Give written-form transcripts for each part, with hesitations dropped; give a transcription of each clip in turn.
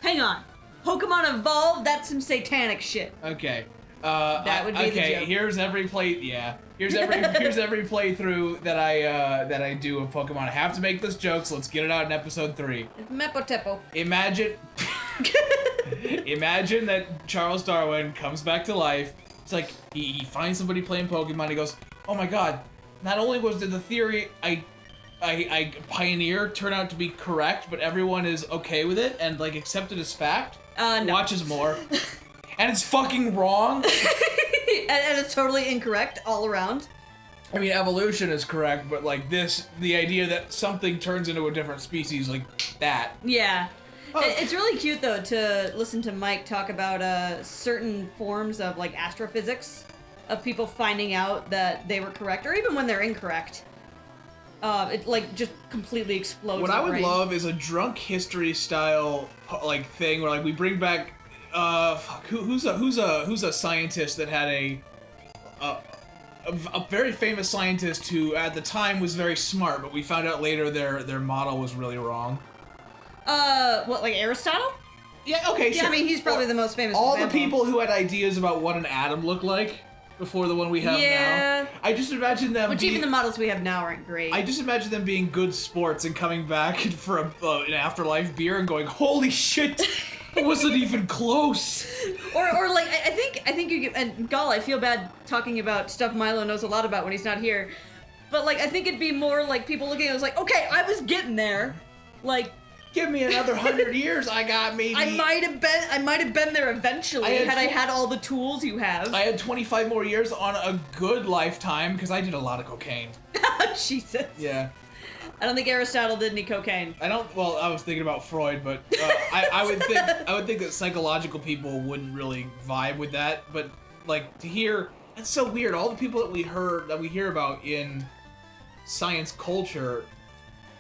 Hang on. Pokemon Evolve, that's some satanic shit. Okay. That would be the joke. Here's every Here's every playthrough that I do of Pokemon. I have to make this joke, so let's get it out in episode 3. It's Mepotepo. Imagine that Charles Darwin comes back to life. It's like he finds somebody playing Pokemon. He goes, "Oh my God! Not only did the theory I pioneered turn out to be correct, but everyone is okay with it and like accepted as fact." No. Watches more, and it's fucking wrong. and it's totally incorrect all around. I mean, evolution is correct, but like the idea that something turns into a different species, like that. Yeah. Oh. It's really cute, though, to listen to Mike talk about certain forms of, like, astrophysics, of people finding out that they were correct, or even when they're incorrect. It, like, just completely explodes. What I would love is a drunk history style, like, thing where, like, we bring back, who's a scientist that had a very famous scientist who, at the time, was very smart, but we found out later their model was really wrong. What, like Aristotle? Yeah, okay, sure. Yeah, I mean, he's probably the most famous All example. the people who had ideas about what an atom looked like before the one we have now. I just imagine them even the models we have now aren't great. I just imagine them being good sports and coming back for an afterlife beer and going, "Holy shit, it wasn't even close." Or like, I think you get, and Gall, I feel bad talking about stuff Milo knows a lot about when he's not here. But like, I think it'd be more like people looking at it was like, okay, I was getting there. Like, give me another 100 years, I got maybe... I might have been there eventually had I had all the tools you have. I had 25 more years on a good lifetime, because I did a lot of cocaine. Jesus. Yeah. I don't think Aristotle did any cocaine. I was thinking about Freud, but I would think that psychological people wouldn't really vibe with that, but like to hear, that's so weird. All the people that we hear about in science culture,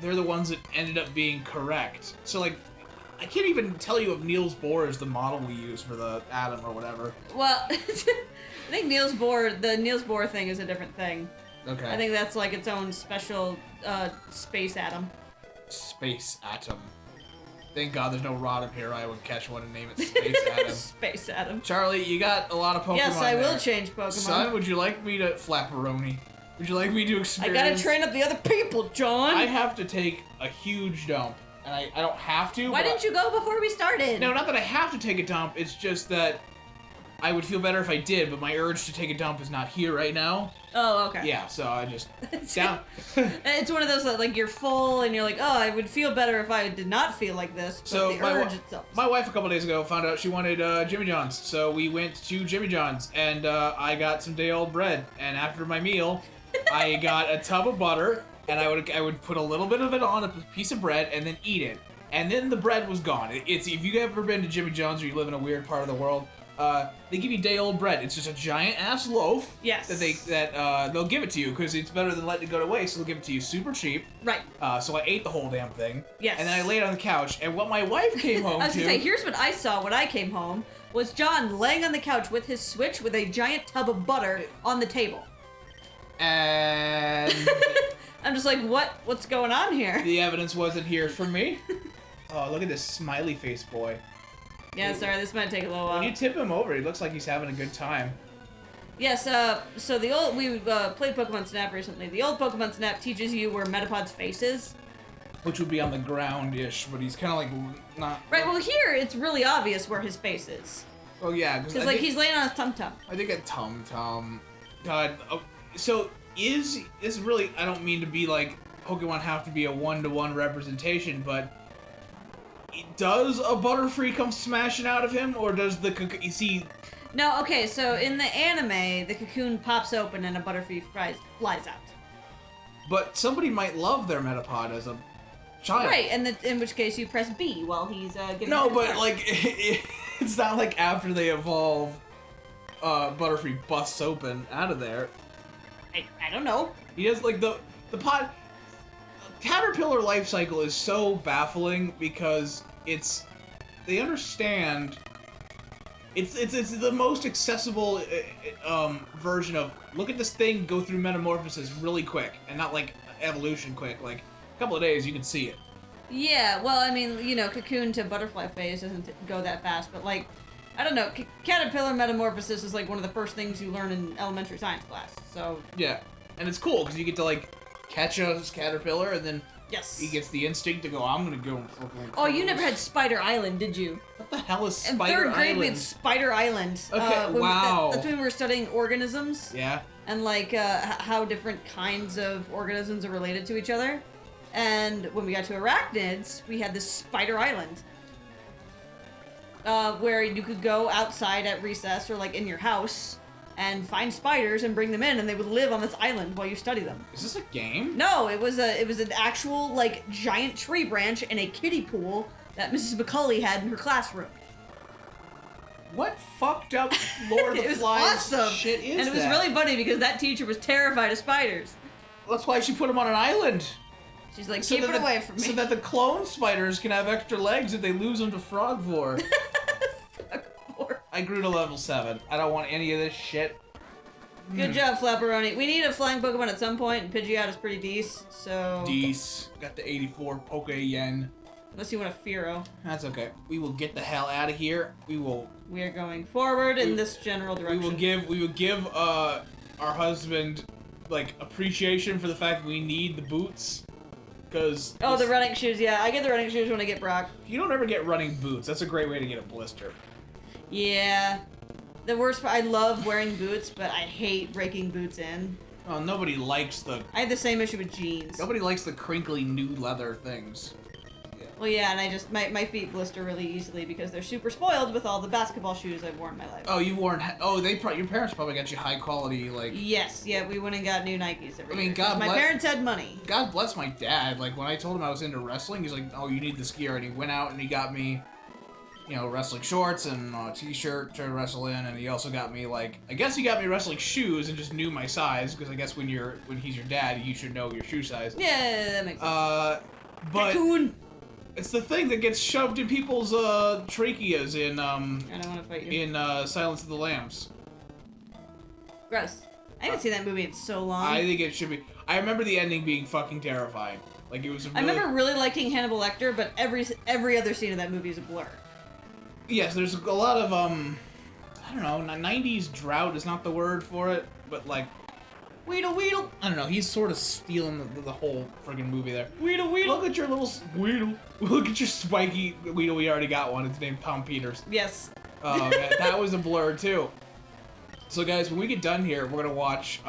they're the ones that ended up being correct. So like, I can't even tell you if Niels Bohr is the model we use for the atom or whatever. Well, I think the Niels Bohr thing is a different thing. Okay. I think that's like its own special space atom. Space atom. Thank God there's no rod up here. I would catch one and name it Space Atom. Space Atom. Charlie, you got a lot of Pokemon. Yes, I will change Pokemon. Son, would you like me to Flapperoni? Would you like me to experience? I gotta train up the other people, John. I have to take a huge dump, and I don't have to. Why didn't you go before we started? No, not that I have to take a dump. It's just that I would feel better if I did, but my urge to take a dump is not here right now. Oh, okay. Yeah, so I just down. It's one of those that, like, you're full and you're like, oh, I would feel better if I did not feel like this. But So the urge itself. my wife a couple days ago found out she wanted Jimmy John's, so we went to Jimmy John's, and I got some day-old bread. And after my meal, I got a tub of butter, and I would put a little bit of it on a piece of bread and then eat it. And then the bread was gone. It's if you've ever been to Jimmy John's or you live in a weird part of the world. They give you day-old bread. It's just a giant ass loaf. Yes. That they'll give it to you because it's better than letting it go to waste. So they'll give it to you super cheap. Right. So I ate the whole damn thing. Yes. And then I laid on the couch. And what my wife came home I was to. gonna say, here's what I saw when I came home was John laying on the couch with his Switch with a giant tub of butter on the table. And I'm just like, what's going on here? the evidence wasn't here for me. Oh, look at this smiley face boy. Yeah, sorry, this might take a little while. When you tip him over, he looks like he's having a good time. Yes, so we played Pokemon Snap recently. The old Pokemon Snap teaches you where Metapod's face is. Which would be on the ground-ish, but he's kind of like not... Right, well here, it's really obvious where his face is. Oh yeah, because like he's laying on his tum-tum. I think a tum-tum. God, so is this really, I don't mean to be like, Pokemon have to be a one-to-one representation, but does a Butterfree come smashing out of him, or does the you see? No, okay, so in the anime, the cocoon pops open and a Butterfree flies out. But somebody might love their Metapod as a child. Right, and in which case you press B while he's getting... No, but like, it's not like after they evolve, Butterfree busts open out of there. I don't know. He does, like, the pod... Caterpillar life cycle is so baffling because they understand it's the most accessible version of look at this thing go through metamorphosis really quick and not like evolution quick, like a couple of days you can see it. Yeah, well, I mean, you know, cocoon to butterfly phase doesn't go that fast, but like, I don't know, caterpillar metamorphosis is like one of the first things you learn in elementary science class, so... Yeah, and it's cool, because you get to, like, catch a caterpillar, and then yes, he gets the instinct to go, I'm gonna go and fucking... Oh, you never had Spider Island, did you? What the hell is In Spider third grade, Island? we had Spider Island. Okay, wow. That's when we were studying organisms. Yeah? And like how different kinds of organisms are related to each other. And when we got to arachnids, we had this Spider Island. Where you could go outside at recess or like in your house and find spiders and bring them in, and they would live on this island while you study them. Is this a game? No, it was an actual like giant tree branch in a kiddie pool that Mrs. McCulley had in her classroom. What fucked up Lord of the It was Flies awesome. shit is And it was that? really funny because that teacher was terrified of spiders. That's why she put him on an island. She's like, keep it away from me. So that the clone spiders can have extra legs if they lose them to Frogvor. I grew to level 7. I don't want any of this shit. Good job, Flapperoni. We need a flying Pokemon at some point, and Pidgeot is pretty decent, so... Deece. Got the 84 Poke Yen. Unless you want a Fearow. That's okay. We will get the hell out of here. We are going forward in this general direction. We will give our husband like appreciation for the fact that we need the boots. Cause oh, the running shoes, yeah. I get the running shoes when I get Brock. You don't ever get running boots. That's a great way to get a blister. Yeah. The worst part, I love wearing boots, but I hate breaking boots in. Oh, nobody likes the... I had the same issue with jeans. Nobody likes the crinkly new leather things. Yeah. Well, yeah, and I just, my feet blister really easily because they're super spoiled with all the basketball shoes I've worn in my life. Oh, you've worn... Oh, your parents probably got you high quality, like... Yes, yeah, we went and got new Nikes every year. God my bless... parents had money. God bless my dad. Like, when I told him I was into wrestling, he's like, oh, you need this gear. And he went out and he got me... You know, wrestling shorts and a t-shirt to wrestle in, and he also got me, like, I guess he got me wrestling shoes and just knew my size, because I guess when he's your dad, you should know your shoe size. Yeah, that makes sense. But Raccoon. It's the thing that gets shoved in people's tracheas in I don't want to fight you. in Silence of the Lambs. Gross. I haven't seen that movie in so long. I think it should be. I remember the ending being fucking terrifying. Like it was. A really... I remember really liking Hannibal Lecter, but every other scene of that movie is a blur. Yes, there's a lot of I don't know, 90s drought is not the word for it, but like Weedle Weedle. I don't know, he's sort of stealing the whole friggin' movie there. Weedle Weedle. Look at your little Weedle. Look at your spiky Weedle. We already got one. It's named Tom Peters. Yes. Oh man, that was a blur too. So guys, when we get done here, we're gonna watch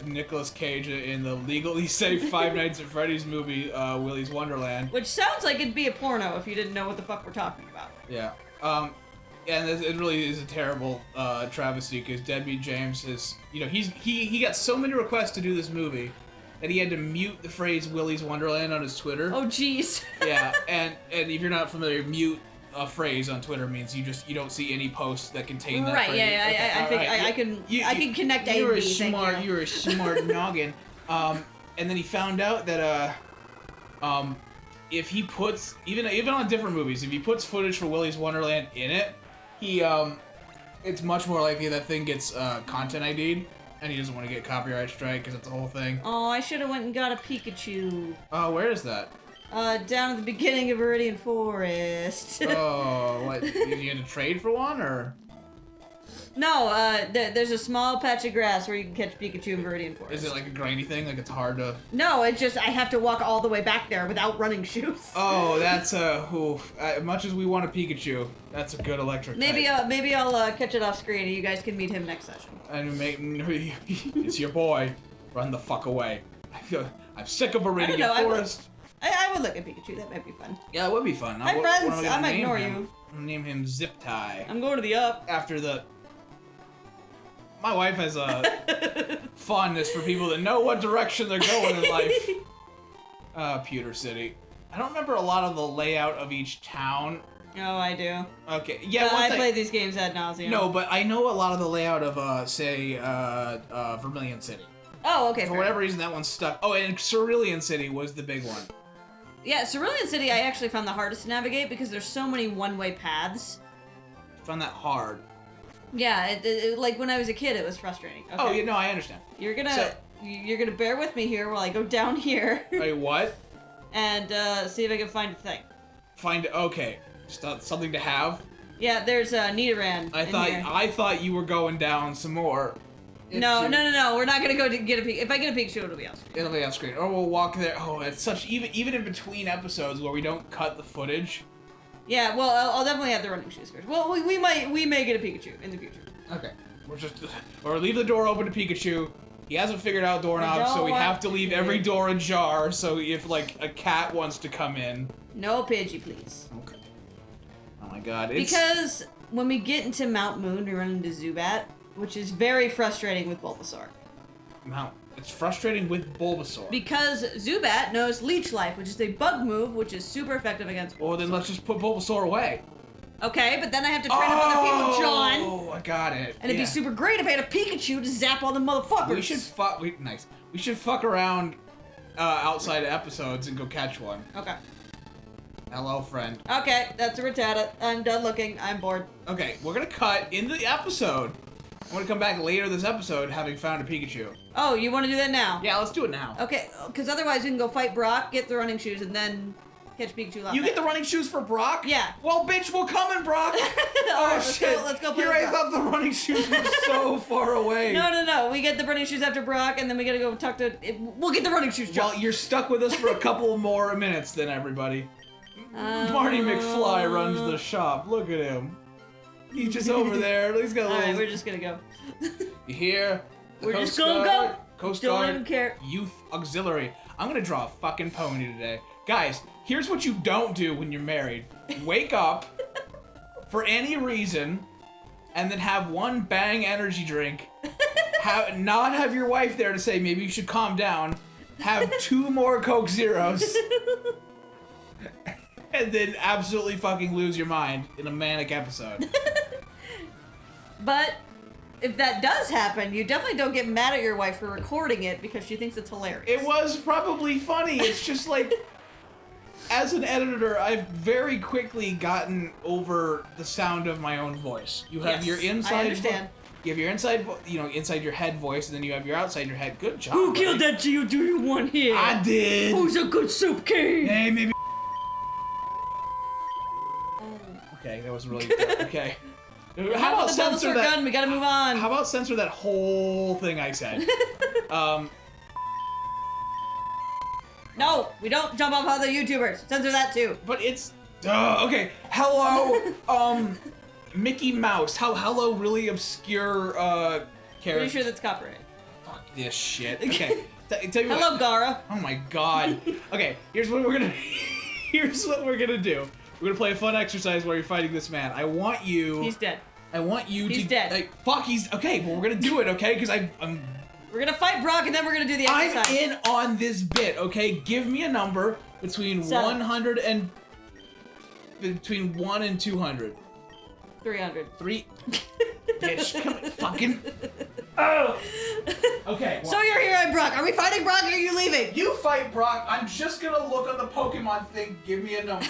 Nicolas Cage in the legally safe Five Nights at Freddy's movie, Willy's Wonderland. Which sounds like it'd be a porno if you didn't know what the fuck we're talking about. Yeah. And it really is a terrible travesty because Deadbeat James is, you know, he got so many requests to do this movie that he had to mute the phrase Willy's Wonderland on his Twitter. Oh jeez. Yeah, and if you're not familiar, mute a phrase on Twitter means you don't see any posts that contain that right, phrase. yeah, Okay, I think right. I can connect A and B. You're a smart noggin. And then he found out that if he puts even on different movies, if he puts footage for Willy's Wonderland in it, he it's much more likely that thing gets content ID'd, and he doesn't want to get copyright strike because it's a whole thing. Oh, I should have went and got a Pikachu. Where is that? Down at the beginning of Viridian Forest. Oh, what? You had to trade for one, or? No, there's a small patch of grass where you can catch Pikachu in Viridian Forest. Is it like a grindy thing? Like it's hard to... No, it's just I have to walk all the way back there without running shoes. Oh, that's oof. Much as we want a Pikachu, that's a good electric Maybe type. I'll catch it off screen and you guys can meet him next session. And it's your boy. Run the fuck away. I'm sick of Viridian Forest. I would look at Pikachu. That might be fun. Yeah, it would be fun. Hi, friends. I might ignore you. I'm gonna name him Zip Tie. I'm going to the up. After the... My wife has a fondness for people that know what direction they're going in life. Pewter City. I don't remember a lot of the layout of each town. Oh, I do. Okay, yeah. I played these games ad nauseum. No, but I know a lot of the layout of, say, Vermilion City. Oh, okay. For whatever reason, that one stuck. Oh, and Cerulean City was the big one. Yeah, Cerulean City I actually found the hardest to navigate because there's so many one-way paths. Found that hard. Yeah, like when I was a kid, it was frustrating. Okay. Oh, yeah, no, I understand. You're gonna you're gonna bear with me here while I go down here. Wait, what? And see if I can find a thing. Okay. Just something to have? Yeah, there's a Nidoran. I thought you were going down some more. No. We're not gonna go to get a Pikachu. If I get a Pikachu, it'll be on screen. It'll be on screen. Or we'll walk there. Oh, it's such even in between episodes where we don't cut the footage. Yeah, well, I'll definitely have the running shoes first. Well, we may get a Pikachu in the future. Okay. Or leave the door open to Pikachu. He hasn't figured out doorknobs, so we have to leave every door ajar. So if like a cat wants to come in. No Pidgey, please. Okay. Oh my God. Because when we get into Mount Moon, we run into Zubat, which is very frustrating with Bulbasaur. It's frustrating with Bulbasaur. Because Zubat knows Leech Life, which is a bug move, which is super effective against Bulbasaur. Well, then let's just put Bulbasaur away. Okay, but then I have to train up other people, John. Oh, I got it. And it'd be super great if I had a Pikachu to zap all the motherfuckers. We should fuck around outside of episodes and go catch one. Okay. Hello, friend. Okay, that's a Rattata. I'm done looking. I'm bored. Okay, we're gonna cut into the episode. I'm gonna come back later this episode having found a Pikachu. Oh, you want to do that now? Yeah, let's do it now. Okay, because otherwise we can go fight Brock, get the running shoes, and then catch Pikachu last You get the running shoes for Brock? Yeah. Well, bitch, we're coming, Brock. Alright, shit. Let's go play Here with I Brock. thought the running shoes were so far away. No. We get the running shoes after Brock, and then we gotta go talk to... We'll get the running shoes, John. Well, you're stuck with us for a couple more minutes then, everybody. Marty McFly runs the shop. Look at him. He's just over there. He's got a little... Alright, we're just gonna go. You hear? We're just gonna go. Coast Don't Guard, even care. Youth Auxiliary. I'm gonna draw a fucking pony today. Guys, here's what you don't do when you're married. Wake up for any reason and then have one bang energy drink. Not have your wife there to say maybe you should calm down. Have 2 more Coke Zeros. And then absolutely fucking lose your mind in a manic episode. But if that does happen, you definitely don't get mad at your wife for recording it because she thinks it's hilarious. It was probably funny. It's just like, as an editor, I've very quickly gotten over the sound of my own voice. You have your inside. I understand. You have your inside, inside your head voice, and then you have your outside your head. Good job. Who killed that Geodude one here? I did. Who's a good soup king? Hey, maybe. Okay, that was really good. Okay. How about censor that? Gun? We gotta move on. How about censor that whole thing I said? No, we don't jump off other YouTubers. Censor that too. But it's okay. Hello, Mickey Mouse. Hello, really obscure character. Pretty sure that's copyright. Fuck this shit. Okay. Tell me Hello, what. Gara. Oh my God. Okay. Here's what we're gonna. Here's what we're gonna do. We're gonna play a fun exercise where you're fighting this man. I want you. He's dead. I want you to. He's dead. Like, fuck. He's okay. Well, we're gonna do it. Okay? Because I'm. We're gonna fight Brock and then we're gonna do the exercise. I'm in on this bit. Okay. Give me a number between 7. 100 and between 1 and 200. 300. 3. Bitch, come on, fucking. Oh. Okay. Well, So you're here at Brock. Are we fighting Brock or are you leaving? you fight Brock. I'm just gonna look on the Pokemon thing. Give me a number.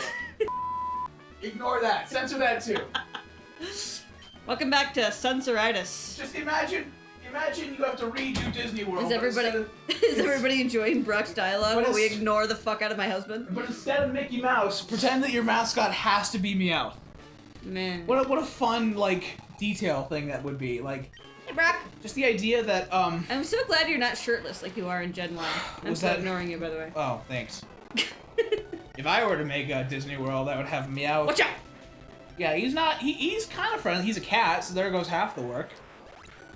Ignore that. Censor that too. Welcome back to Censoritis. Just imagine you have to redo Disney World. Is everybody enjoying Brock's dialogue But while we it's- ignore the fuck out of my husband? But instead of Mickey Mouse, pretend that your mascot has to be Meowth. Man. What a fun detail thing that would be. Hey, Brock. Just the idea that I'm so glad you're not shirtless like you are in Gen 1. I'm Was still that- ignoring you, by the way. Oh, thanks. If I were to make a Disney World, I would have Meowth. Watch out! Yeah, he's not. He's kind of friendly. He's a cat, so there goes half the work.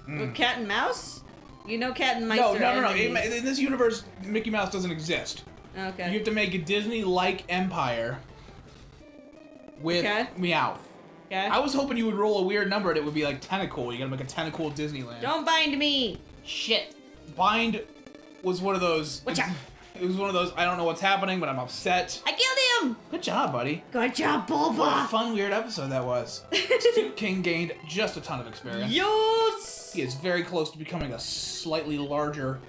With Cat and Mouse? You know Cat and Mice No. are enemies. In this universe, Mickey Mouse doesn't exist. Okay. You have to make a Disney-like empire with Meowth. Okay. I was hoping you would roll a weird number and it would be like Tentacool. You gotta make a Tentacool Disneyland. Don't bind me! Shit. Bind was one of those. Watch out. It was one of those. I don't know what's happening, but I'm upset. I killed him! Good job, buddy. Good job, What a Bulba! fun, weird episode that was. Soup King gained just a ton of experience. Yes! He is very close to becoming a slightly larger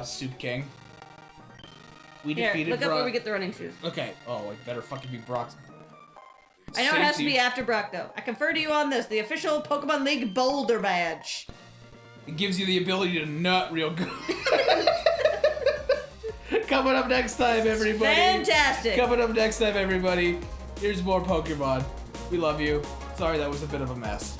Soup King. We Here, defeated look up Brock. where we get the running shoes. Okay. Oh, it better fucking be Brock's. I know it has to Safety. be after Brock, though. I confer to you on this, the official Pokemon League Boulder badge. It gives you the ability to nut real good. Coming up next time, everybody. Fantastic. Coming up next time, everybody. Here's more Pokemon. We love you. Sorry that was a bit of a mess.